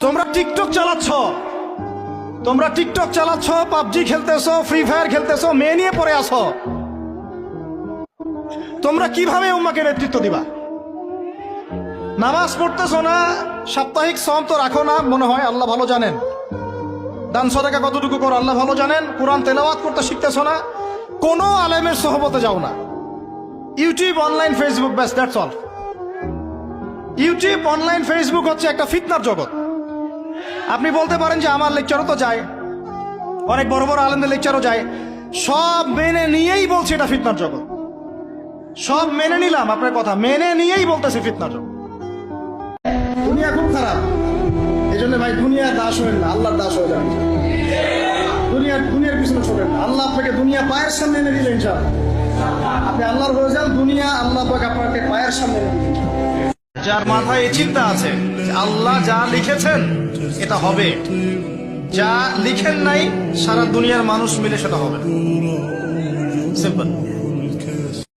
তোমরা TikTok চালাচ্ছ, PUBG খেলতেছো, free fire খেলতেছো, মেয়ে নিয়ে পড়ে আসো। তোমরা কিভাবে উম্মাকে নেতৃত্ব দিবা? নামাজ পড়তেছো না, সাপ্তাহিক সম তো রাখো না মনে হয়, আল্লাহ ভালো জানেন। দান সদকা কতটুকু করো আল্লাহ ভালো জানেন। কোরআন তেলাওয়াত করতে শিখতেছো না, কোনো আলেমের সোহবতে যাও না। ইউটিউব, অনলাইন, ফেসবুক, ব্যাস, that's all. YouTube, online, Facebook হচ্ছে একটা ফিতনার জগৎ। আপনি বলতে পারেন যে আমার লেকচারও তো যায়, অনেক বড় বড় আলেমদের লেকচারও যায়, সব মেনে নিয়েই বলছে এটা ফিতনার জগৎ। সব মেনে নিলাম, আপনার কথা মেনে নিয়েই বলতেছে ফিতনার জগৎ। দুনিয়া খুব খারাপ, এই জন্য ভাই দুনিয়ার দাস হবেন না, আল্লাহর দাস হয়ে যান। দুনিয়ার পিছনে ছোটেন না। আল্লাহ আপনাকে দুনিয়া পায়ের সামনে এনে দিলেন, আপনি আল্লাহর হয়ে যান, দুনিয়া আল্লাহ আপনাকে পায়ের সামনে এনে দিলেন। যার মাথায় এই চিন্তা আছে আল্লাহ যা লিখেছেন এটা হবে, যা লিখেন নাই সারা দুনিয়ার মানুষ মিলে সেটা হবে, সিম্পল।